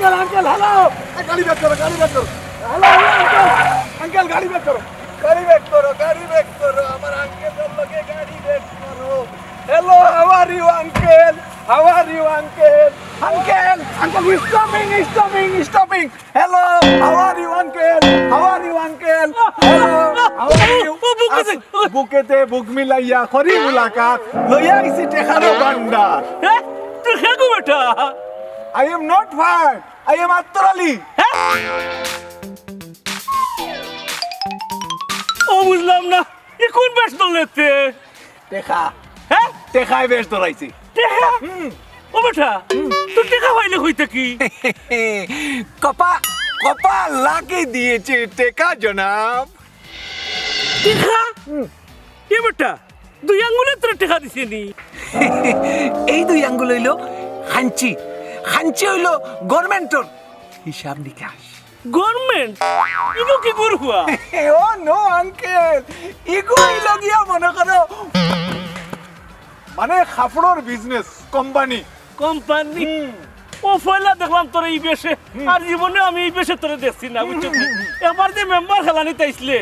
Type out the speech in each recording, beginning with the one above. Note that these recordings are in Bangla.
अंकल अंकल हेलो गाड़ी बैक करो हेलो अंकल गाड़ी बैक करो हमारा अंकल लगे गाड़ी बैक करो hello how are you uncle uncle stopping hello how are you uncle hello how are you बुकेते बुक मिलाइया खरी मुलाकात लइया इसी टेखारो बांडार তুই খেগো বেটা I am not fine. I am Attarali. ও বুঝলাম না এ কোন বেশ দলেতে Tekha. হ্যাঁ Tekha বেশ ধরাইছি। টেকা ও বেটা তুই টেকা হইলে হইতে কি কপা লাগিয়ে দিয়েছে টেকা জনাব। টেকা এ বেটা দুই আঙ্গুলে তোর টেকা দিছে নি এই দুই আঙ্গুল হইলো হাঞ্চি হইলো গভর্নমেন্টর হিসাব নিকাশ। গভর্নমেন্ট ইনো কি গুর হুয়া ও নো আঙ্কেল ইগো হইলো গিয়া মনে করো মানে খাফড়োর বিজনেস কোম্পানি ও ফয়লা দেখলাম তোর এই বেশে আর জীবনে আমি এই বেশে তোরে দেখছি না বুঝছো একবার যে মেম্বার খেলানি তাইছিলে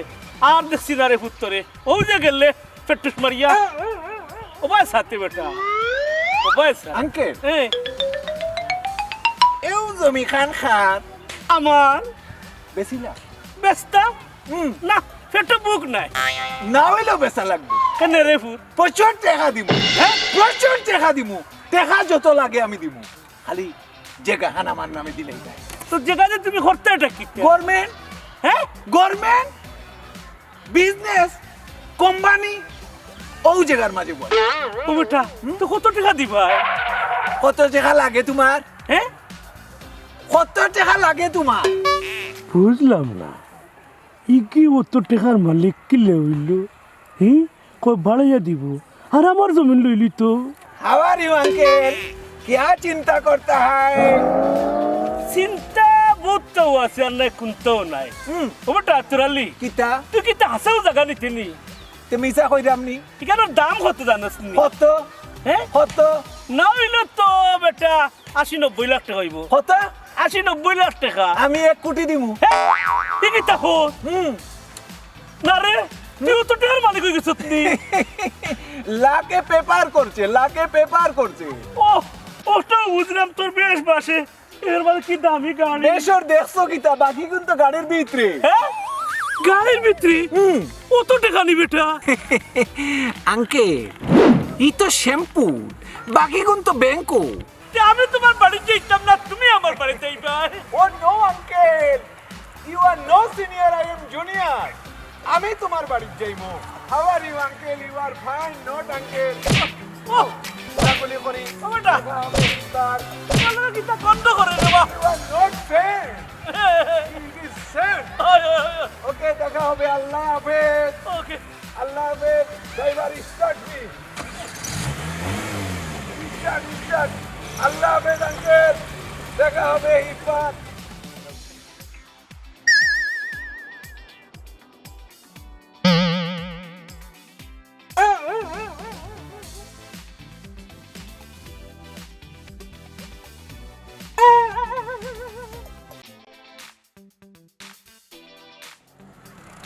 আর দেখছি না রে পুত্তরে ও যে গেলে পেটুস মারিয়া ও ভাই সাথে বেটা ও ভাই আঙ্কেল হ্যাঁ এও জমি খান আমার বেশিলা বেস্তা না পেটে বুক নাই না হইলেও বেচা লাগবে কেন রে ফুট প্রচুর টাকা দিমু হ্যাঁ প্রচুর টাকা দিমু টাকা যত লাগে আমি দিমু খালি জায়গা হান আমার নামে দিলেই যায় তো জায়গাতে তুমি করতে এটা কি গভর্নমেন্ট হ্যাঁ গভর্নমেন্ট বিজনেস কোম্পানি ও জায়গার মাঝে বল ও বেটা তো কত টাকা দিবা কত টাকা লাগে তোমার হ্যাঁ কত টাকা লাগে তোমার বুঝলাম না ই কি অত টাকার মালিক কি লইল হ্যাঁ কই বাড়াইয়া দিব আর আমার জমিন লইলি তো हाउ आर यू अंकल क्या चिंता करता है চিন্তা বুঝতে আছে আর নাই কোনটাও নাই ও বেটা তুরালি কিতা তুই কি হাসাও জায়গা নিতে নি তুমি মিছা কইরামনি এখানে দাম কত জানাস নি কত হ্যাঁ কত না হইলে তো বেটা 80-90 লাখ টাকা হইব কত 80-90 লাখ টাকা আমি 1 কোটি দিমু ঠিক তা হো না রে তুই তো টাকার মালিক হয়ে গেছিস নি লাখে পেপার করছে ও ওটা বুঝলাম তোর বেশ বাসে এর মানে কি দামি গাড়ি দেশর দেখছো কিতা বাকি কিন্তু গাড়ির ভিতরে হ্যাঁ গাড়ির ভিতরে কত টাকা নি বেটা আঙ্কেল ই তো শ্যাম্পু বাকি কিন্তু ব্যাংকো আমি তোমার বাড়িতে যাইতাম না তুমি আমার বাড়িতে যাইবা ও no uncle you are no senior I am junior আমি তোমার বাড়িতে যাইমু how are you uncle you are fine not uncle ও বলি করি ওটা তার বলা কি তা বন্ধ করে দেবা you are not fair it is sad okay দেখা হবে আল্লাহ হাফেজ ওকে আল্লাহ হাফেজ ড্রাইভার স্টার্ট মি স্টার্ট আল্লাহ হাফেজ আঙ্কেল দেখা হবে ইফাত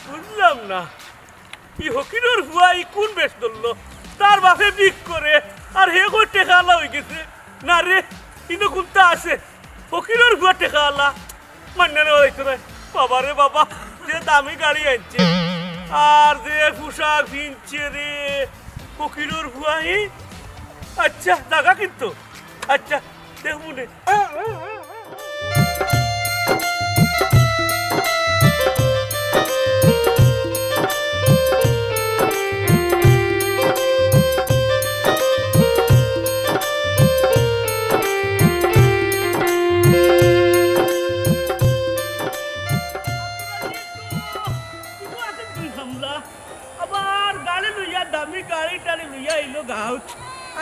বুঝলাম না ই হকিনোর হুয়াই কোন বেশ ধরলো তার বাপে বিক করে আর হে কই টেকা আলা হয়ে গেছে না রে ইনো কোনটা আছে হকিনোর হুয়া টেকা আলা মানে না হইতো না বাবা রে বাবা যে দামি গাড়ি আনছে আর যে পোশাক কিনছে রে হকিনোর হুয়াই আচ্ছা টাকা কিন্তু আচ্ছা দেখবো নে আবার গাড়ি লইয়া দামি গাড়ি টাড়ি লইয়া এলো গাউট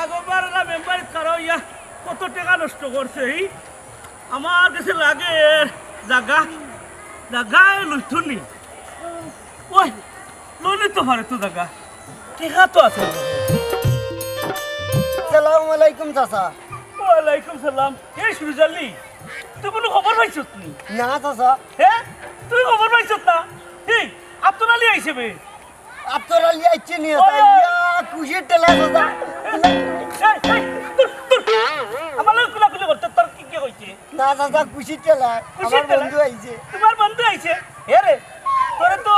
আগবার মেম্বার কারো ইয়া কত টাকা নষ্ট করছে আমার কাছে লাগে জাগা লইতো নি ওই লইলে তো পারে তো জাগা টাকা তো আছে আসসালামু আলাইকুম চাচা ওয়ালাইকুম সালাম কে সুজালি তুই কোনো খবর পাইছত নি না চাচা হ্যাঁ তুই খবর পাইছত না এই আব্দুল আলী আইছে বে আপনারা লিয়াইছে নিয়ে ওই, ওই। খুশির টেলা চাচা আমার লোক কুলাকুলি করতে তোর কি কি হইছে না চাচা খুশির টেলা খুশির আমার টেলা? বন্ধু আইছে তোমার বন্ধু আইছে হে রে তোরে তো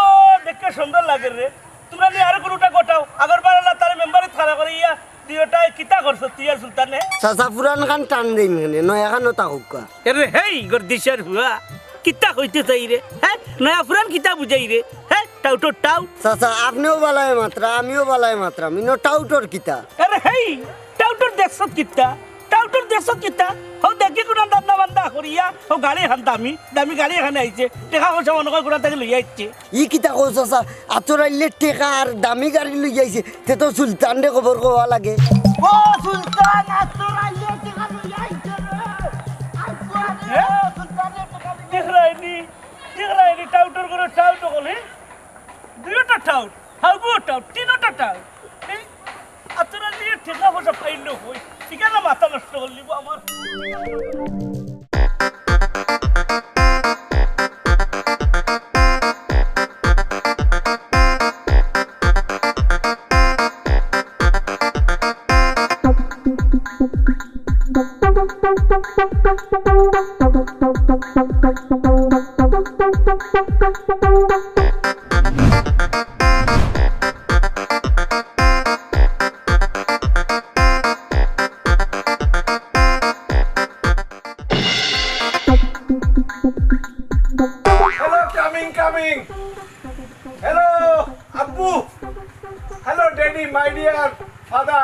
দেখতে সুন্দর লাগে রে তোমরা নিয়ে আরো কোনোটা গোটাও আগর বারালা তার মেম্বারে খাড়া করে ইয়া দুইটাই কিতা করছো তুই আর সুলতানে চাচা পুরান খান টান দিন কেনে নয়া খানো তাকুক আরে হেই গর্দিশার হুয়া কিতা হইতে চাই রে হ্যাঁ নয়া ফুরান কিতা বুঝাই রে হ্যাঁ টাউটো টাউ চাচা আপনিও বালায় মাত্রা আমিও বালায় মাত্রা মিনো টাউটর কিতা আরে হেই টাউটোর দেখছত কিতা টাউটোর দেখছত কিতা হো দেখি কোনা দান্দা বান্দা করিয়া ও গাড়ি হান দামি গাড়ি হান আইছে টেকা পয়সা মনে করে কোনা থেকে লই আইছে ই কিতা কও চাচা আতরাইলে টেকা আর দামি গাড়ি লই যাইছে তে তো সুলতান রে খবর কোয়া লাগে ও সুলতান আতরাইলে টেকা লই আইছে রে দেখলাইনি টাউটোর করে টাউটো বলে দুইটা টাউট হাউবো টাউট তিনটা টাউট আতরা দিয়ে টেকা পয়সা পাইল হই ঠিক আছে মাথা নষ্ট করলি আমার Hello, coming. Hello, Abbu. Hello, Daddy, my dear father.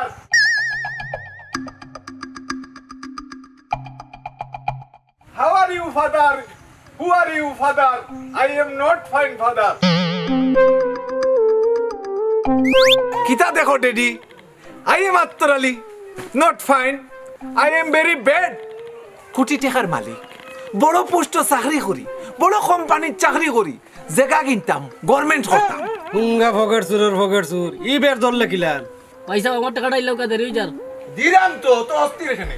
How are you, father? Who are you, father? I am not fine, father. Kita dekho, Daddy. I am Attar Ali. Not fine. I am very bad. কোটি টাকার মালিক বড় পোস্ট চাকরি করি বড় কোম্পানির চাকরি করি জায়গা কিনতাম গভর্নমেন্ট করতাম হুঙ্গা ফকের চুর ই বের ধরলে কিলান পয়সা আমার টাকাটা ইলাও কা দেরি যার দিলাম তো অস্থির এখানে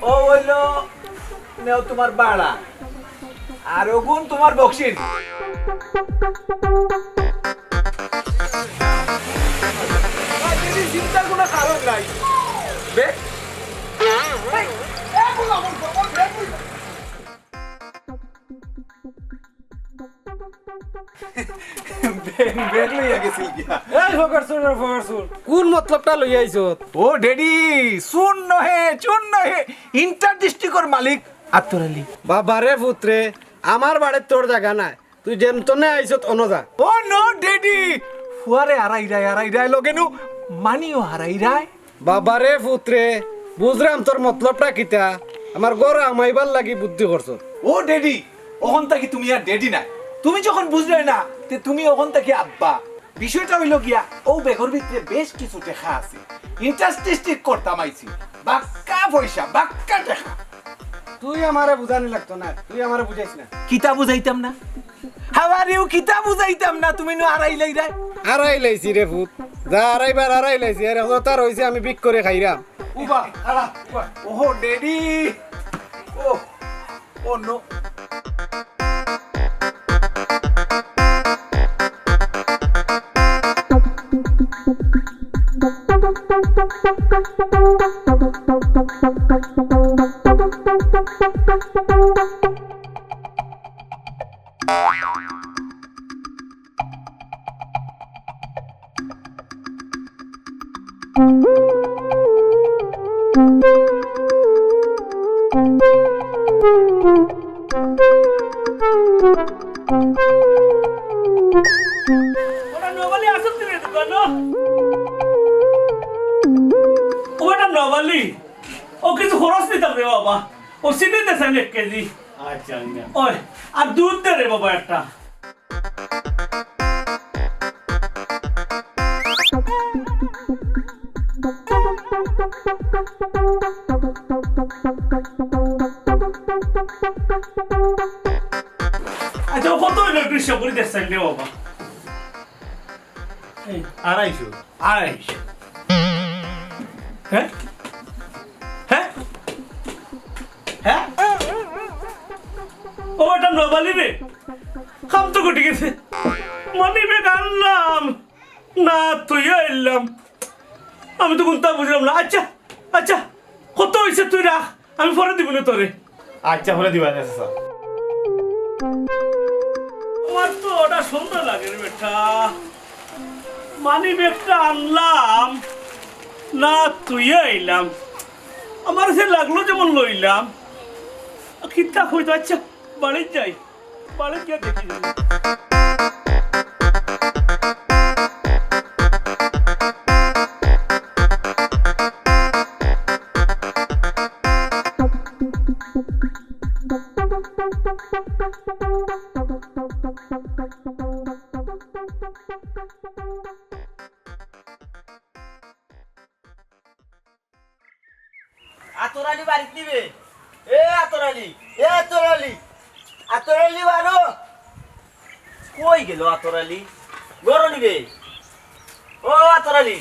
ও বললো নেও তোমার বাড়া আর ওগুন তোমার বক্সিস চিন্তার কোনো কারণ নাই বে বের লইয়া গেছিল গিয়া এই ফকের চুর কোন মতলবটা লই আইছত ও ডেডি শুন নহে চুন নহে ইন্টার ডিস্ট্রিক্টর মালিক আত্তর আলী বাবারে পুত্রে আমার বাড়ির তোর জায়গা নাই তুই যেমতনে আইছত অনজা ও নো ডেডি ফুয়ারে আড়াই লগেনু মানিও হারাই বাবারে পুত্রে বুঝলাম তোর মতলবটা কিতা আমার গড় আমাইবার লাগি বুদ্ধি করছ ও ডেডি ওখান থেকে তুমি আর ডেডি নাই তুমি যখন বুঝলে না তে তুমি ওখান থেকে আব্বা বিষয়টা হইল গিয়া ও বেগর ভিতরে বেশ কিছু টেকা আছে ইন্টারেস্ট করতাম আইছি বাক্কা পয়সা বাক্কা টেকা তুই আমারে বুঝানি লাগতো না তুই আমারে বুঝাইছ না কিতা বুঝাইতাম না হাওয়ারিও কিতা বুঝাইতাম না তুমি নো আড়াই লাই আড়াই লাইছি রে ফুট যা আড়াইবার আড়াই লাইছি আর তার হইছে আমি বিক করে খাইরাম উবা আলা ওহো ডেডি ও ও নো ওটা নবালি আসল দিলে দোকান ওটা নবালি ও কিছু খরচ দিতাম রে বাবা ও সিনে দেন 1 কেজি আচ্ছা ওই আর দুধ দে রে বাবা একটা আচ্ছা কত হইল 200 করে দেখছেন রে বাবা এই 250 250 হ্যাঁ হ্যাঁ হ্যাঁ ওটা নবালি রে কাম তো ঘটে গেছে মানি ব্যাগ আনলাম না তুই এলাম আমি তো কোনটা বুঝলাম না আচ্ছা আচ্ছা কত হয়েছে তুই রাখ আমি পরে দিব না তোরে আচ্ছা হলে দিবা স্যার আমার তো ওটা সুন্দর লাগে রে বেটা মানি ব্যাগটা আনলাম না তুই এলাম আমার সে লাগলো যেমন লইলাম খিতা হইতো আচ্ছা বাড়ি যাই বাড়ি গিয়ে দেখি আতরালি বাড়িতে নিবে এ আতরালি বারো কই গেল আতরালি গরো নিবে ও আতরালি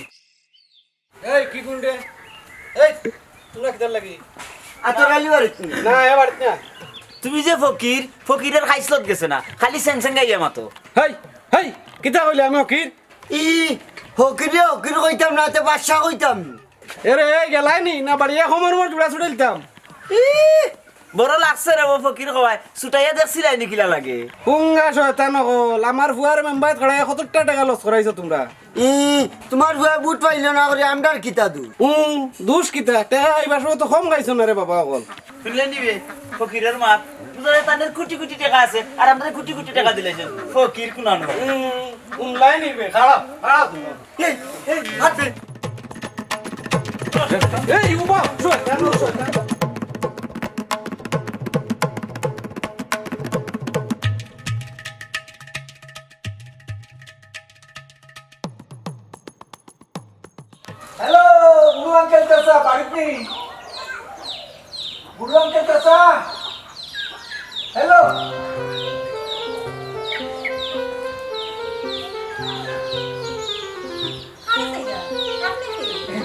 এই কি গুন্ডে এই তোরা কিদার লাগি আতরালি বাড়িতে নিবে না এ বাড়িত না তুমি যে ফকিরের খাইসলত গেছে না খালি স্যাংস্যাং গাইয়া মাতো হেই হেই কিতা কইলে আমি অকির ই হকির কইতাম না তে বাদশা কইতাম এরে এই গেলাই নি না বাড়িয়া খমর মর জুড়া ছুটাইতাম ই বড় লাগছে রে ও ফকির কওয়ায় ছুটাইয়া দেখছিলাই নিকিলা লাগে পুঙ্গা শয়তান হল আমার ফুয়ার মেম্বার খড়ায় 70 টাকা লস করাইছো তোমরা ই তোমার ভয় বুট পাইল না করে আমদার কিতা দু দুষ কিতা টাকা এইবার তো কম গাইছো না রে বাবা অকল তুলে নিবে ফকিরের মাত বুঝলে তাদের কোটি কোটি টাকা আছে আর আমাদের কোটি কোটি টাকা দিলেছেন ফকির কুনানো উনলাই নিবে খারাপ খারাপ এই এই হাত দে এই উবা শয়তান শয়তান হ্যালো বুড়ো আঙ্কেল চাচা বাড়িতে নেই বুড়ো আঙ্কেল চাচা হ্যালো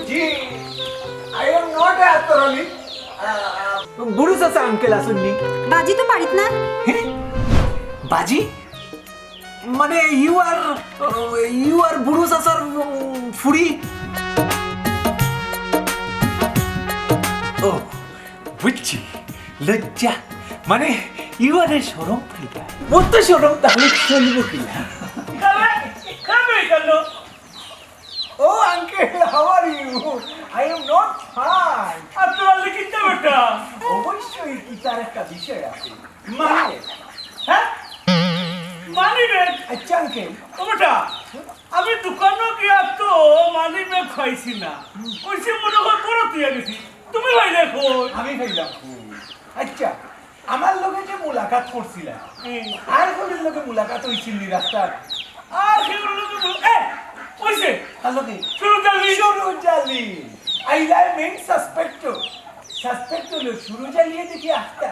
জি আই এম নট আতরালি বুড়ো চাচা আঙ্কেল আসুননি বাজি তো বাড়িত না বাজি মানে ইউ আর বুড়ো চাচার ফুড়ি ও বুঝছি লজ্জা মানে ইউ আর এ সরম পাইবা মোর তো সরম তাহলে চলব কিনা খাবে কেন ও uncle how are you I am not fine আর তোরা লিখিতে বেটা অবশ্যই কি তার একটা বিষয় আছে মানে হ্যাঁ মানি ব্যাগ আচ্ছা আঙ্কেল ও বেটা আমি দোকানে গিয়া তো মানি ব্যাগ খাইছি না কইছি মনে কর পড়ো দিয়ে গেছি তুমি ভাই দেখো আমি ভাইলাম আচ্ছা আমার লগে যে মুলাকাত করছিলাম আর কোনের লগে মুলাকাত হইছিল রাস্তার আর সেগুলো কইছে আর লগে শুরু জানি সুরুজালি আইলা মেন সাসপেক্ট হলো সুরুজালিয়ে দেখি আস্তা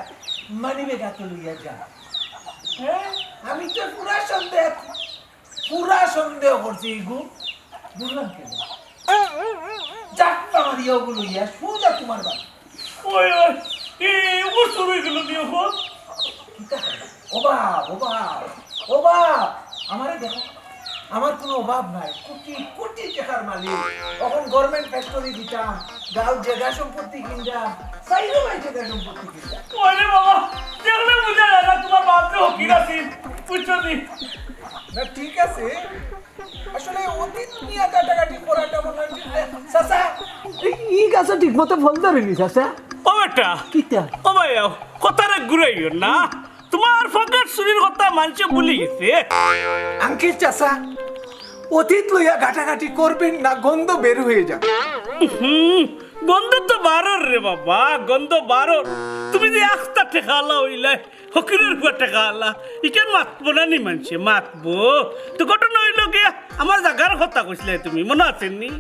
মানি বেগাত লইয়া যা হ্যাঁ আমি তো পুরা সন্দেহ করছি গু বুঝলাম কেন চারটা মারিয়া ওগুলো ইয়া সোজা তোমার বাড়ি ওই ওই এই ও শুরু গেল দিয়ে ফোন অভাব আমারে দেখো আমার কোনো অভাব নাই কোটি কোটি টাকার মালিক তখন গভর্নমেন্ট ফ্যাক্টরি দিতাম গাঁও জায়গা সম্পত্তি কিনতাম সাইডও ভাই জায়গা সম্পত্তি কিনতাম ওরে বাবা দেখলে বুঝা যায় না তোমার বাপ যে হকির আছিস বুঝছো নি না ঠিক আছে আসলে অতীত নিয়ে কাটাকাটি করাটা মনে হয় চাচা ই গাছে ঠিক মতো ফল ধরেনি চাচা ও বেটা কিতা ও ভাই কথাটা ঘুরাইও না তোমার ফকেট চুরির কথা মানছে ভুলে গেছে আঙ্কেল চাচা অতীত লইয়া ঘাটাঘাটি করবেন না গন্ধ বের হয়ে যাবে গন্ধ তো বারোর রে বাবা গন্ধ বারোর তুমি যে একটা টেকালা হইলে হকিরের উপর টেকালা ইকেন মাতবো না নি মানছে মাতবো তো ঘটনা হইল কি আমার জাগার কথা কইছিলে তুমি মনে আছেন নি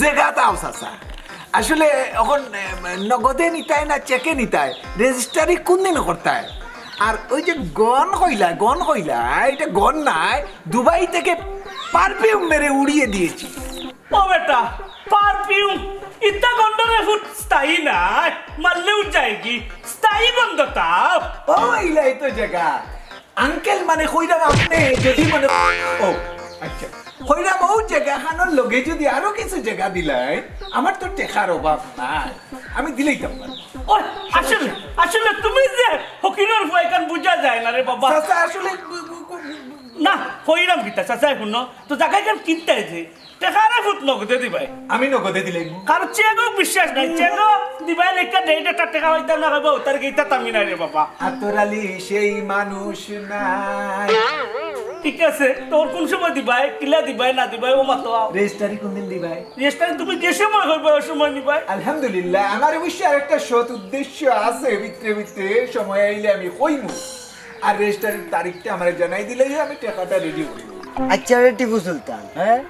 জেগা তাও চাচা আসলে এখন নগদে নিতায় না চেকে নিতায় রেজিস্টারি কোন দিন করতায় আর ওই যে গন কইলা এটা গন নাই, দুবাই থেকে পারফিউম মেরে উড়িয়ে দিয়েছি। ও বেটা পারফিউম ইত্তা গন্ধরে ফুট স্থায়ী না, মারলেও যায়গি স্থায়ী গন্ধ তাও। ও ইলাই তো জায়গা আঙ্কেল মানে কইরাম আপনি যদি মনে ও আচ্ছা কইরাম ও জায়গা খানোর লগে যদি আরো কিছু জায়গা দিলাই, আমার তো টেকার অভাব নাই, আমি দিলেইতাম না। ওই আসলে আসলে তুমি যে ফকিরের ভয় কান বুঝা যায় না রে বাবা। চাচা আসলে না কইরাম কিতা চাচা শুনো তো জায়গায় কেন কিনতে আছে টেকারে ফুট নগদে দিবাই, আমি নগদে দিলাই। কারণ চেগো বিশ্বাস নাই, চেগো দিবাই লেখা দেড় টাকা হইতাম না খাবো তার গীতা তামি নাই রে বাবা। আতরালি সেই মানুষ নাই। ঠিক আছে তোর কোন সময় দিবাই, কিলা দিবাই না দিবাই ও মাতো রেজিস্ট্রারি কোনদিন দিবাই? রেস্টারে তুমি যে সময় করবে ওই সময় নিবাই। আলহামদুলিল্লাহ আমার অবশ্যই আরেকটা সৎ উদ্দেশ্য আছে, ভিতরে সময় আইলে আমি কইমু, আর রেজিস্ট্রারির তারিখটা আমার জানাই দিলেই আমি টাকাটা রেডি করি। আচ্ছা রে টিপু সুলতান, হ্যাঁ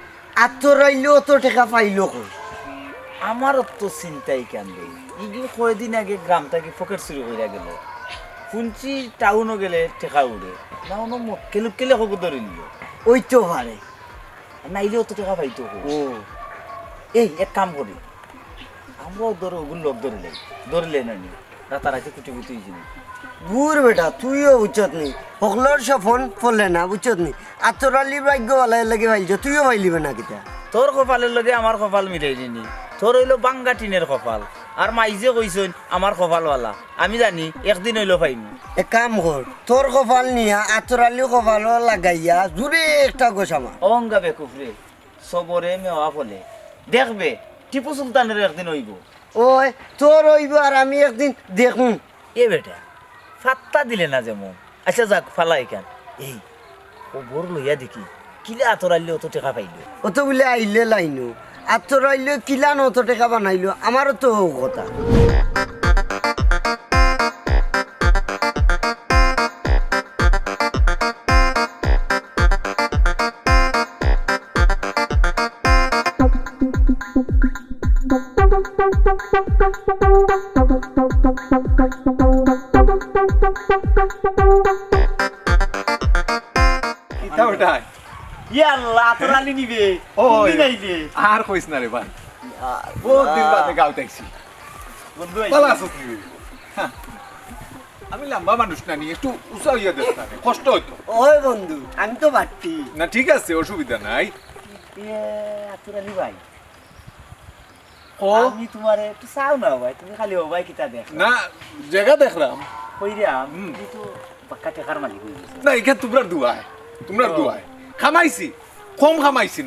আত্মরাইলেও তো টাকা পাইলো কই? আমারও তো চিন্তাই কেন রে, ইগুলো কয়েকদিন আগে গ্রাম থেকে পকেট চুরি করে গেল, শুনছি টাউনও গেলে টেকা উড়ে না, অন্য মক্কেলুক কেলে হবো ধরিল ওই তো পারে। নাইলেও তো টাকা পাইতো। ও এই এক কাম করি, আমরাও ধরো ওগুলো লোক ধরিলে নানি রাতারাতি কুটি কুটি জিনিস। বুর বেটা তুইও বুঝছত নি, সকলের সফল ফলে না বুঝছত নি, আত্মরালি ভাগ্য ভালো লাগে ভাইছ, তুইও ভাইলিবে না কিতা? তোর কপালের লগে আমার কপাল মিলাই দিনি, তোর হইলো বাঙ্গা টিনের কপাল, আর মাইজে কইসন আমার কপালওয়ালা, আমি জানি একদিন হইলো পাইনি। এক কাম কর, তোর কপাল নিয়া আত্মরালি কপাল লাগাইয়া জুড়ে একটা গোসামা। অহংগা বেকুফরে সবরে মেওয়া ফলে দেখবে টিপু সুলতানের একদিন হইব। ওই তোর হইব আর আমি একদিন দেখুন। এ বেটা ফাত্তা দিলে না যেমন। আচ্ছা যাক ফালাই কেন, এই ও বোর লইয়া দেখি কিলে আতরাইলে অত টাকা পাইলো। অত বলে আইলে লাইনো আত্মরাইলে কিলান অত টাকা বানাইলো, আমারও তো কথা। কিতা ওটাই ইয়াল্লা আতরালি নিবে ওই নাইবে আর কইস না রে ভাই, বহুত দিন বাদে গাঁওতে আইছি। বন্ধু ভালো আছো তুমি? হ্যাঁ। আমি লম্বা মানুষ না, নিয়ে একটু উঁচা হইয়া দেশ না, কষ্ট হইতো ওই বন্ধু আমি তো বাড়তি না। ঠিক আছে অসুবিধা নাই। আতরালি ভাই ও আমি তোমারে একটু চাও না ভাই, তুমি খালি ও ভাই কিতা দেখ না জায়গা দেখলাম কইরাম তুমি তো বাক্কা টাকার মালিক হয়ে গেছে। না, এখানে তোমরা দুয়ায় খামাইছি, কম খামাইছি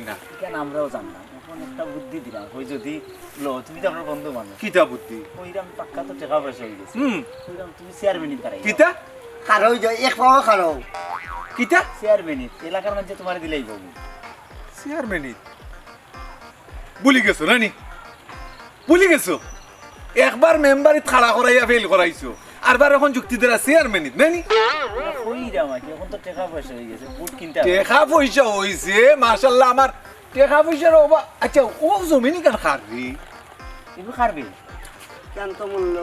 না। কেন আমরাও জানলাম, এখন একটা বুদ্ধি দিলাম, ওই যদি তুমি তো আপনার বন্ধু মানুষ, কিতা বুদ্ধি? কইরাম পাক্কা তো টাকা পয়সা হয়ে গেছে, কইরাম তুমি চেয়ারম্যানই তারাই কিতা খারো যায় এক পাওয়া খারো। কিতা চেয়ারম্যানই এলাকার মধ্যে তোমার দিলেই পাবো। চেয়ারম্যানই ভুলি গেছো নানি, ভুলি গেছো? একবার মেম্বারিত খাড়া করাইয়া ফেল করাইছো, আরবার এখন যুক্তি দ্বারা চেয়ারম্যানিত নানি। কইরাম আর কি, এখন তো টাকা পয়সা হয়ে গেছে, বুট কিনতে হবে। টেকা পয়সা হইছে মাশাআল্লাহ, আমার টেকা পয়সার অভাব। আচ্ছা ও জমিনি কেন খারবি? এগুলো খারবে কেন তো মূল্য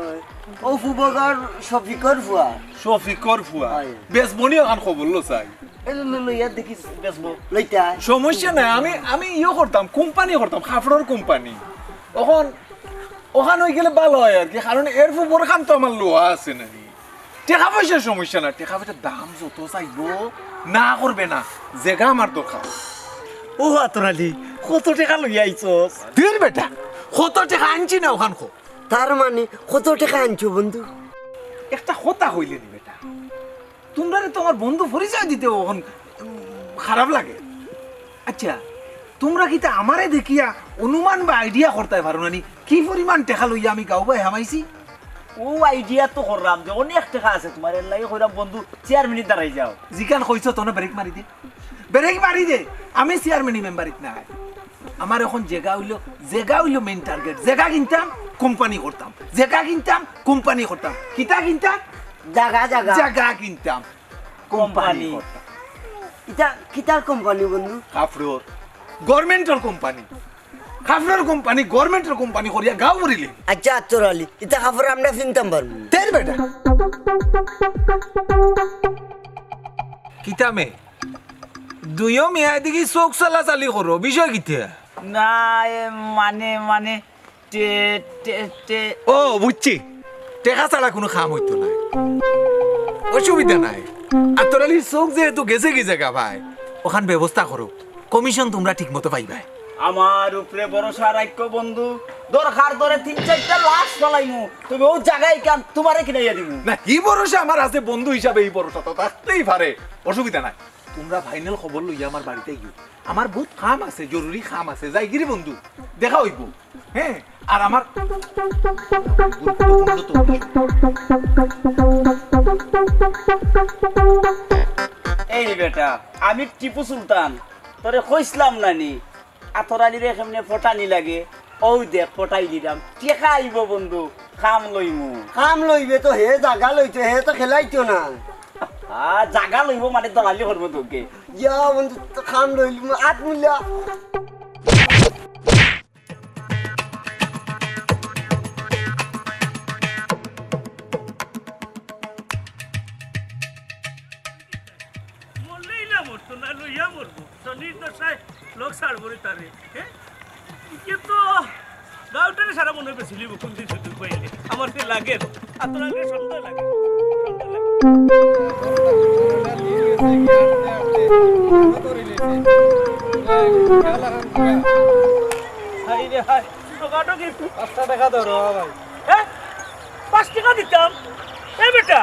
ও ফুবগর শফিকর ফুয়া শফিকর ফুয়া হয়। বেসবনি এখন খবর লো চাই। লইয়া দেখি বেচবো। লইতা সমস্যা নাই, আমি ইয়ে করতাম, কোম্পানি করতাম, কাপড়ের কোম্পানি। ওখান হয়ে গেলে ভালো হয় আর কি, কারণ এর ফুবর খান তো আমার লোহা আছে নানি। টাকা পয়সার সমস্যা না, টাকা পয়সার দাম যত চাইবো না করবে না, জায়গা আমার দরকার। ও আতরালি কত টাকা লইয়া আইছস? দিন বেটা কত টাকা আনছি না ওখান খো। তার মানে কত টাকা আনছো বন্ধু? একটা কথা হইলে নি বেটা, তোমরা তোমার বন্ধু পরিচয় দিতে ওখান খারাপ লাগে। আচ্ছা তোমরা কি তা আমারে দেখিয়া অনুমান বা আইডিয়া করতে পারো না নি কি পরিমাণ টাকা লইয়া আমি গাও বাই হামাইছি? ও আইডিয়া তো করলাম যে অনেক টাকা আছে তোমার, এর লাগে কইরাম বন্ধু চেয়ারম্যানই দাঁড়াই যাও। জিকান কইছো তোনে ব্রেক মারি দে, আমি চেয়ারম্যানি মেম্বারিত না। আমার এখন জায়গা হইলো মেইন টার্গেট। জায়গা কিনতাম কোম্পানি করতাম, কিতা কিনতাম জাগা জাগা জায়গা কিনতাম, কোম্পানি কোম্পানি। করতাম। ইটা কিতার কোম্পানি বন্ধু? কাপড়র গভর্নমেন্টের কোম্পানি, গভর্নমেন্টের কোম্পানি করিয়া গাঁও ভরিলে আচ্ছা আত্মরালি ইটা কাপড় আমরা চিনতাম পারবো। তের বেটা কিতামে দুইও মেয়া দেখি চোখ চালা চালি করো বিষয় কিতা না মানে মানে টে টে টে ও বুঝছি টেকা ছাড়া কোনো কাম হইতো না অসুবিধা নাই আর তোর আলির চোখ যেহেতু গেছে কি জায়গা ভাই ওখান ব্যবস্থা করো কমিশন তোমরা ঠিক মতো পাইবাই আমার উপরে ভরসা রাখো বন্ধু দরকার ধরে 3-4টা লাশ ফলাইমু তুমি ও জায়গায় কান তোমারে কিনাইয়া দিমু না কি ভরসা আমার আছে বন্ধু হিসাবে এই ভরসা তো থাকতেই পারে অসুবিধা নাই তোমরা ফাইনাল খবর লইয়া আমার বাড়িতে গিয়ে আমার বহুত কাম আছে জরুরি কাম আছে যাই গিরি বন্ধু দেখা হইব হ্যাঁ আর আমার গুরুত্বপূর্ণ তো এই বেটা আমি টিপু সুলতান তোরে কইছিলাম নানি আতরালি রে কেমনে ফটানি লাগে ওই দেখ ফটাই দিলাম টেকা আইব বন্ধু কাম লইমু কাম লইবে তো হে জাগা লইতো হে তো খেলাইতো না জাগা লইব মানে দলালি করবো তোকে ইয়া বন্ধু তো কাম লইলি আত্মূল্য মরলেই না মরতো না লইয়া মরবো শনির দশায় লোক ছাড়বো তারে হ্যাঁ কিন্তু গাউটারে সারা মনে বেছিলি কোন দিন শুধু কইলে আমার তো লাগে আর তোর আগে সন্দেহ লাগে হাই রে হাই টাকাটা কি 5 টাকা ধরো ভাই হ্যাঁ 5 টাকা দিতাম এই বেটা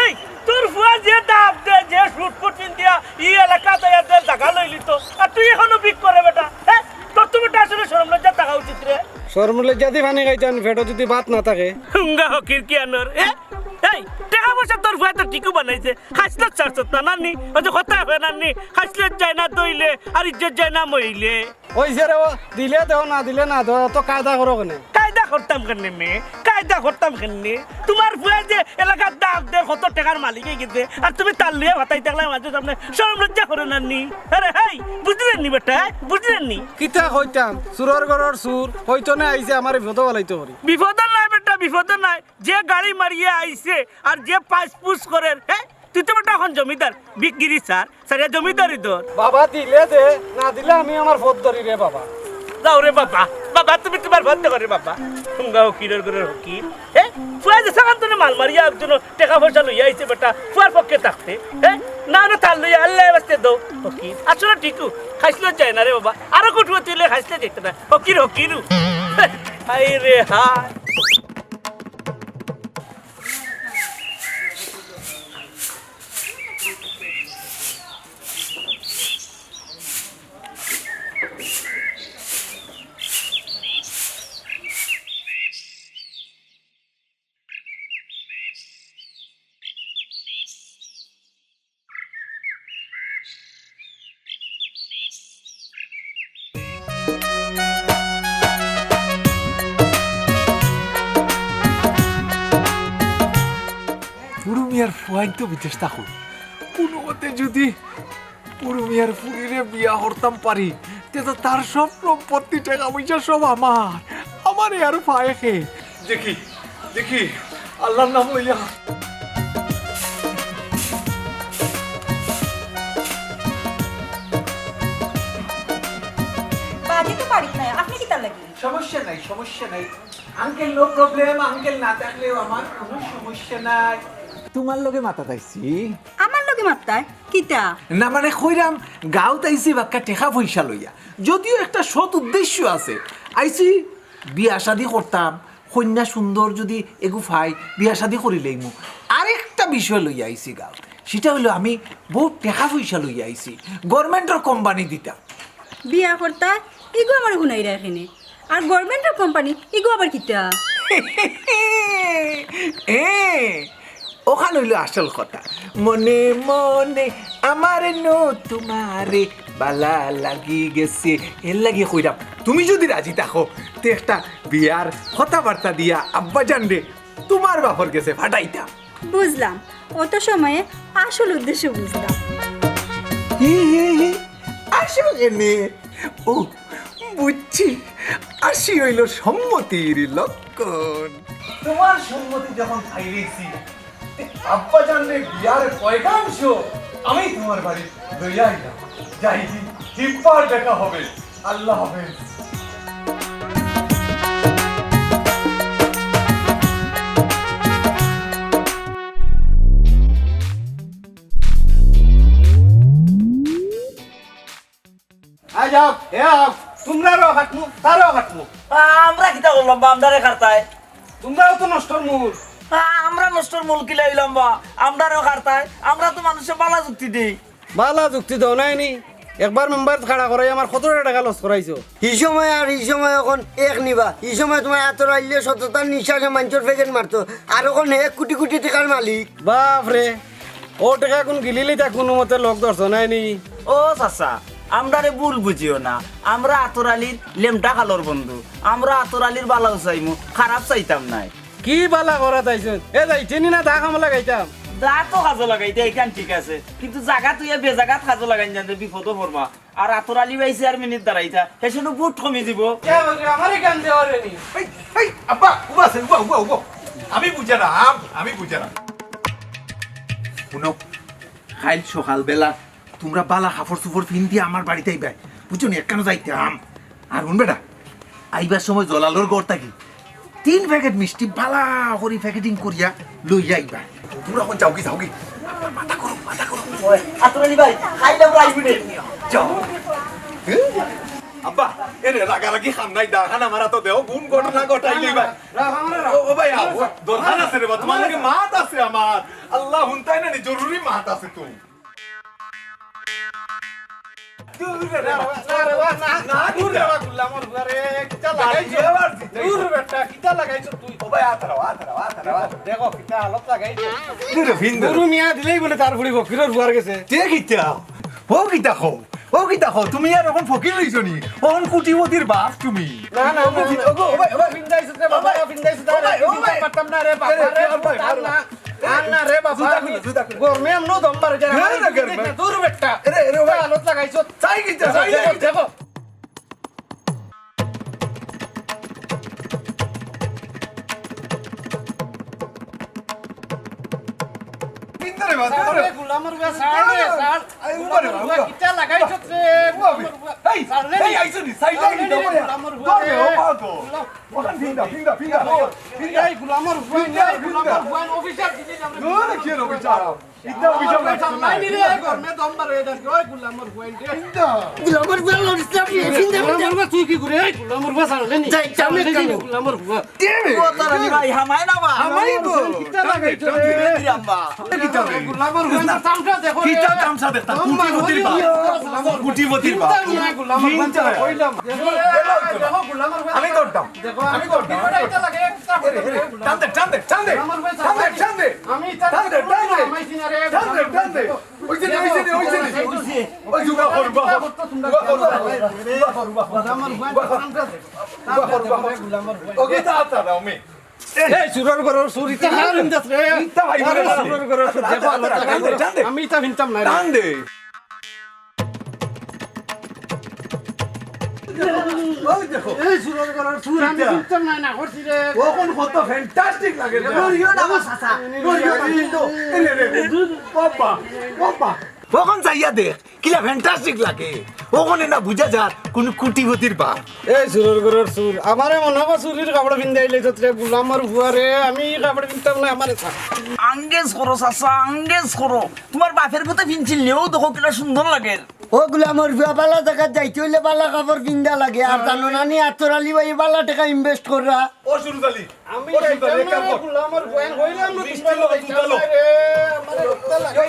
এই তোর ফুয়া যে দাব দে যে শুট পুটিন দিয়া এই এলাকাতে এদের টাকা লইলি তো আর তুই এখনো বিক করে বেটা হ্যাঁ তোর তো বেটা আসলে শরম লজ্জা টাকা উচিত রে শর্মলে যদি পানি খাইতেন পেটে যদি ভাত না থাকে হুঙ্গা হকির কি আনর এই টাকা পয়সা তোর ফুয়া তো ঠিকও বানাইছে হাসলে চারছত না নানি ওই যে কথা হয় নানি হাসলে যায় না দইলে আর ইজ্জত যায় না মইলে ওই যে রে দিলে দেও না দিলে না দেও তো কায়দা করো কেন কায়দা করতাম কেন মেয়ে কায়দা করতাম কেন তোমার ফুয়া যে এলাকার দাগ দে কত টাকার মালিক গেছে আর তুমি তার লিয়ে ভাতাই থাকলে মাঝে সামনে শরম লজ্জা করে নানি আরে হাই বুঝলেন নি বেটা বুঝলেন নি কিতা কইতাম সুরর ঘরের সুর হইতো না আইছে আমার বিপদ বলাইতে পারি বিপদ নাই বেটা বিপদ নাই যে গাড়ি মারিয়ে আইছে আর যে পাঁচ পুষ করে হ্যাঁ তুই তো বেটা এখন জমিদার বিক্রি স্যার জমিদারি তোর বাবা দিলে দে না দিলে আমি আমার ভোট ধরি রে বাবা যাও রে বাবা বাবা তুমি তোমার ভর্তি করে বাবা হুঙ্গা হকিরের করে হকির হ্যাঁ ফুয়া যে সাকান তোর মাল মারিয়া একজন টাকা পয়সা লইয়া আইছে বেটা ফুয়ার পক্ষে থাকতে হ্যাঁ না না তার লইয়া আল্লাহ বাস্তে দো হকির আসলে ঠিকু খাইছিল যায় না রে বাবা আরো কুটুয়া তুইলে খাইছিলে যেত না হকির হকিরু হাই রে হাই পুরুমিয়ার ফুয়াইন তো বিদেশ থাকুন কোনো মতে যদি পুরুমিয়ার ফুরিরে বিয়া করতাম পারি তে তো তার সব সম্পত্তি টাকা পয়সা সব আমার আর পায়ে খে দেখি দেখি আল্লাহর নাম লইয়া বাজি তো পারিস না আপনি কি তার লাগি সমস্যা নাই আঙ্কেল নো প্রবলেম আঙ্কেল না থাকলেও আমার কোনো সমস্যা নাই তোমার লগে মাথা তাইছি আমার লগে মাপতায় কিতা না মানে কইরাম গাঁও তাইছি বাক্কা টেকা পয়সা লইয়া যদিও একটা সৎ উদ্দেশ্য আছে আইছি বিয়া শাদি করতাম কন্যা সুন্দর যদি এগু ফাই বিয়া শাদি করিলেই মু আরেকটা বিষয় লইয়া আইছি গাঁও সেটা হলো আমি বহুত টেকা পয়সা লইয়া আইছি গভর্নমেন্টের কোম্পানি দিতাম বিয়া করতা ইগো আমার গুনাই রাখেনি আর গভর্নমেন্টের কোম্পানি ইগো আবার কিতা ওখানে হইলো আসল কথা মনে মনে আমার নো তোমারে বালা লাগি গেছে এর লাগি কইরাম তুমি যদি রাজি থাকো তে একটা বিয়ার কথাবার্তা দিয়া আব্বা জান রে তোমার বাপর গেছে ফাটাইতাম বুঝলাম অত সময়ে আসল উদ্দেশ্য বুঝলাম আসলে নে ও বুঝছি আসি হইল সম্মতির লক্ষণ তোমার সম্মতি যখন খাইয়েছি আব্বা জানলে বিয়ার কয়কাংশ আমি তোমার বাড়ি লইয়া আইলাম যাই জিব্বার দেখা হবে আল্লাহ হাফেজ আই যাও এ আও তোমরাও হাঁটমু তারাও হাঁটমু আমরা কিতা করলাম বা আমদারে খারতায় তোমরাও তো নষ্টর মূল আমরা নষ্টর মূল কিলা হইলাম বা আমদারেও খারতায় আমরা তো মানুষের বালা যুক্তি দিই বালা যুক্তি দাও নাইনি একবার মেম্বার খাড়া করাই আমার 17 টাকা লস করাইছো এই সময় আর এই সময় এখন এক নিবা এই সময় তোমার এত রাইলে সততার নিঃশ্বাসে মানুষের ফেকেন মারতো আর এখন 1 কোটি কোটি টাকার মালিক বাপ রে ও টাকা কোন গিলিলি তা কোনো মতে লোক দর্শন নাইনি ও চাচা আমরারে ভুল বুঝিও না আমরা আতরালির লেমটা খালোর বন্ধু আমরা আতরালির বালাও চাইমু খারাপ চাইতাম নাই কি বালা করা তাইছেন এ যাইছেনি না দা খামলা গাইতাম যা তো কাজে লাগাইতে এইখান ঠিক আছে কিন্তু জায়গা তুই বেজাগাত কাজে লাগাই জানতে বিপদও পড়বা আর আতরালি বাইছে আর মিনিট দাঁড়াইতা সেসব বুট কমি দিব আমারই গান দেওয়ার নি এই এই আব্বা উবাসে উবা আমি বুঝারাম আমি বুঝারাম শুনো কাল সকালবেলা তোমরা বালা হাফর সুফর ফিন দিয়ে আমার বাড়িতে আইবাই বুঝছো নি একখানো যাইতাম আর শুন বেটা আইবার সময় জলালোর গড় থাকি 3 প্যাকেট মিষ্টি বালা করি প্যাকেটিং করিয়া লইয়া আইবা তোমরা কোন যাও কি মাথা করো আতরালি ভাই খাইলাম রাইবুনে যাও আব্বা এরে রাগারাগি খাম নাই দাখান আমারা তো দেও গুণ ঘটনা ঘটাইলি ভাই ও ভাই দরকার আছে রে তোমার লাগে মাত আছে আমার আল্লাহ হুনতাই না জরুরি মাত আছে তো তুমি আর এখন ফকির রইছ নি অন কুটিপতির বাপ তুমি দেখো ভাই হামাই না বা আমি করতাম আমি তা ভিনতাম না কখন যাইয়া দেখ কিলা ফ্যান্টাস্টিক লাগে ওখানে না বুঝা যার কোন কুটিপতির বাপ এই সুরের ঘরের সুর আমারে মনে হয় চুরির কাপড় পিন্ধাইলে তোরে গুলামর বুয়ারে আমি কাপড় পিনতাম না আমারে আঙ্গেজ করো চাচা আঙ্গেজ করো তোমার বাপের কথা ফিনছিলেও দেখো কিনা সুন্দর লাগে ওগুলো আমার বালা জায়গা যাইতে হইলে বালা কাপড় পিন্দা লাগে আর জানো না নি আতরালি ভাই বালা টাকা ইনভেস্ট করা ও সুরজালি আমি গুলামর বুয়ান হইলাম না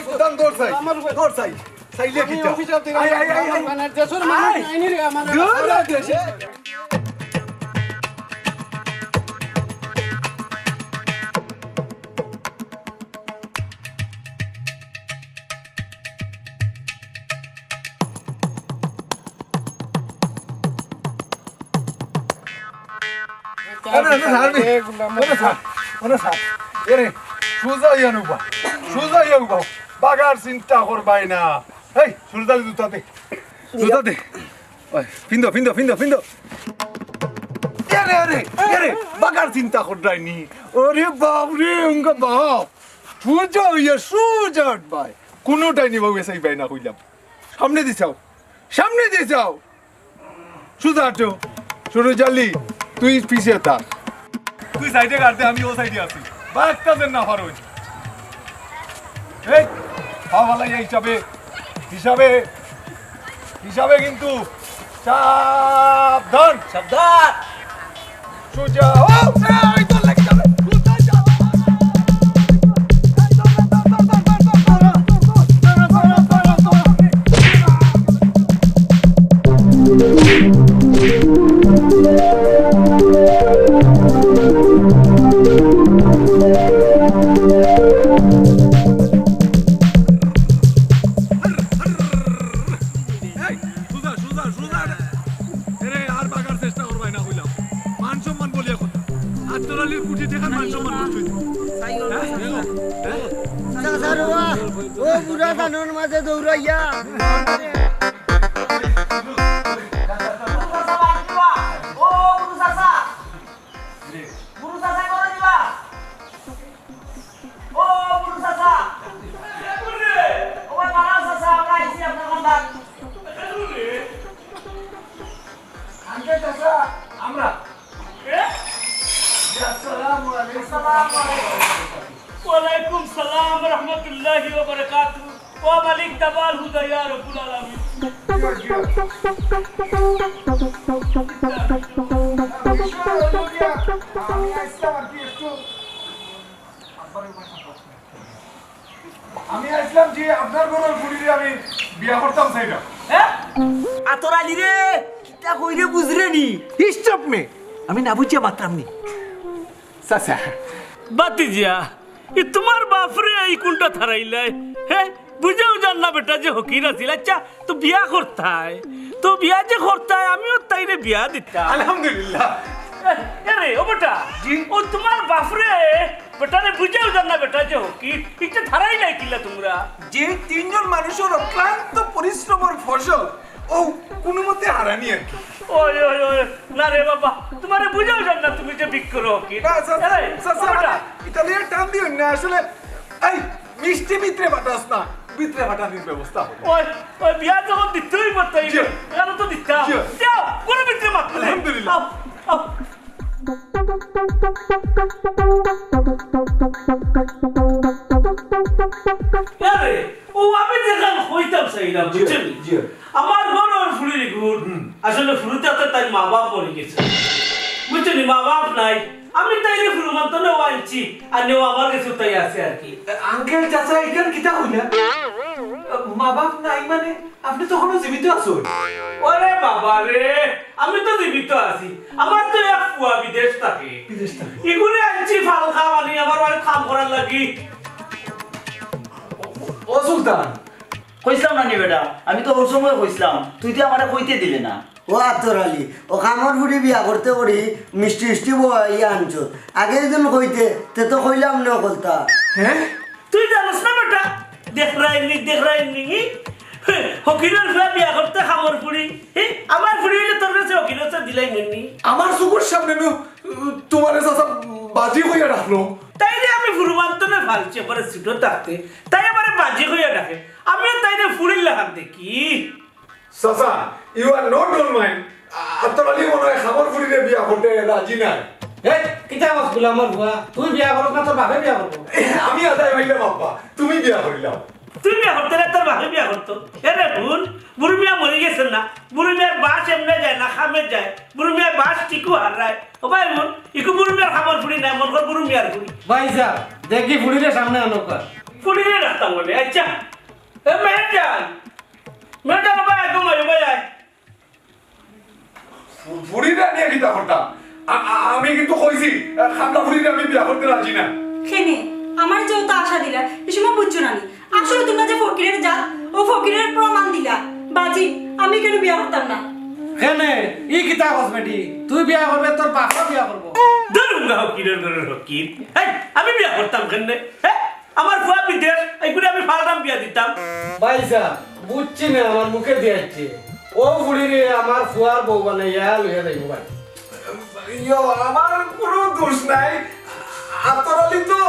সুলতান দৌড় চাই চাইলে কি বাগার চিন্তা করবাই না এই সুরজালি জুতা দে ফিন্দো বাগার চিন্তা করবাই নি ওরে বাপ রে বাপ সূর্য হইয়া সূর্য ভাই কোনোটাই নিব বেসাই পাই না কইলাম সামনে দিয়ে যাও সুদা আটো শুরু জালি তুই পিছিয়ে থাক তুই সাইডে কাটতে আমি ও সাইডে আছি বাস কাজের না হরই এই হাওয়ালা হিসাবে কিন্তু সাবধান সাবধান সোজা ও এই তো লেগে যাবে সোজা যাও চাচারোয়া ও বুড়া ধানের মাঝে দৌড়াইয়া আমরা ওয়ালাইকুম সালাম রহমতুল্লাহি ওয়া বারাকাতুহু ওয়া মালিক তাবাল হুদা ইয়া রাব্বুল আলামিন আমি আসলাম যে আপনার ঘরের বুড়িরে আমি বিয়া করতাম চাইনা আতর আলি রে কিতা কইরে বুঝরে নি স্টপ মে আমি না বুঝিয়া মাত্রাম নি চাচা বাতিজিয়া ই তোমার বাপরে এই কোনটা থারাইলাই হ্যাঁ বুঝাও জান না বেটা যে হকির আছিল আচ্ছা তো বিয়া করতাই তো বিয়া যে করতাই আমিও তাইরে বিয়া দিতাম আলহামদুলিল্লাহ আরে ও বেটা ও তোমার বাপরে বেটারে বুঝাও জান না বেটা যে হকি এটা থারাই নাই কিলা তোমরা যে তিনজন মানুষের অক্লান্ত পরিশ্রমের ফসল ও কোনো মতে হারানি আর কি ওই ওই ওই না রে বাবা তোমারে বুঝাও জান না তুমি যে বিক করো হকি না চাচা ইতালিয়ান টান দিও না আসলে এই মিষ্টি ভিতরে বাতাস না ভিতরে বাটানির ব্যবস্থা হবে ওই ওই বিয়া যখন দিতেই বলতাই জি। কেন তো দিতাম জি। যাও কোন ভিতরে মাত্র আলহামদুলিল্লাহ। আরে ও আমি দেখান হইতাম সাইলাম বুঝছেন জি। আমার বড় ফুলির গুড় আসলে ফুলতে তো তাই মা বাপ মরে গেছে বুঝছেন মা বাপ নাই আমি তাইরে ফুল মাত্র নেওয়া আনছি আর নেওয়া আমার কাছে তাই আছে আর কি আঙ্কেল চাচা এখান কিতা হইলা মা বাপ নাই মানে আপনি তখনও জীবিত আছো ওরে বাবা রে আমি তো জীবিত আছি আমার তো এক ফুয়া বিদেশ থাকে এগুলো আনছি ফাল খাওয়ানি আমার বাড়ি কাম করার লাগি ও সুলতান কইছিলাম না নি বেটা আমি তো ওর সময় কইছিলাম তুই তো আমারে কইতে দিলে না ও আতর আলী ও কামর ফুড়ি বিয়া করতে করি মিষ্টি ইয়া আনছো আগে যদি কইতে তে তো কইলাম না কলতা হ্যাঁ তুই জানিস না বেটা দেখ রাইনি হকিরের ফুয়া বিয়া করতে খামর ফুড়ি আমার ফুড়ি হইলে তোর কাছে হকিরের সাথে দিলাই নেননি আমার চকুর সামনে নো তোমার চাচা বাজি হইয়া রাখলো তাইলে আমি ফুরবান্তনে ফালছি পরে ছুটো থাকতে তাই আমার বাজি হইয়া ডাকে আমিও তাইলে ফুড়ির লাগান দেখি চাচা you are not on mind Attar Ali মনে হয় খাবার ফুরিরে বিয়া করতে রাজি নাই এই কিতা বাস গুলা আমার বুয়া তুই বিয়া করব না তোর বাপে বিয়া করব আমি আদায় হইলাম আব্বা তুমি বিয়া করিলাম তুই বিয়া করতে না তোর বাপে বিয়া করতো এরে ভুল বুড়ি মিয়া মরে গেছেন না বুড়ি মিয়ার বাস এমনে যায় না খামে যায় বুড়ি মিয়ার বাস টিকু হারায় ও ভাই বোন ইকু বুড়ি মিয়ার খামর ফুড়ি নাই মন কর বুড়ি মিয়ার ফুড়ি ভাইজা দেখি ফুড়িরে সামনে আনোকা ফুড়িয়ে রাখতাম বলে আচ্ছা এ মেহেরজান ভাই একদম ভাই ফুরিরা নিয়ে কিতা করতাম আমি কিন্তু কইছি খামলা ফুরিরে আমি বিয়া করতে রাজি না খেনে আমার যত আশা দিলা এ সময় বুঝছো না নি। আসলে তোমরা যে ফকিরের জাত ও ফকিরের প্রমাণ দিলা বাজি আমি কেন বিয়া করতাম না কেনে ই কিতা কসমেটি তুই বিয়া করবে তোর বাপা বিয়া করব ধরুঙ্গা হকিরের ঘরের হকির আমি বিয়া করতাম কেন আমার ফুয়া বিদেশ এইগুলো আমি ফালতাম বিয়া দিতাম ভাইজা বুঝছি না আমার মুখে দিয়াছে ও ফুড়িরে আমার ফুয়ার বউ বানাইয়া লইয়া যাইব ভাই ইয়ো আমার কোনো দোষ নাই আত্তর আলী তো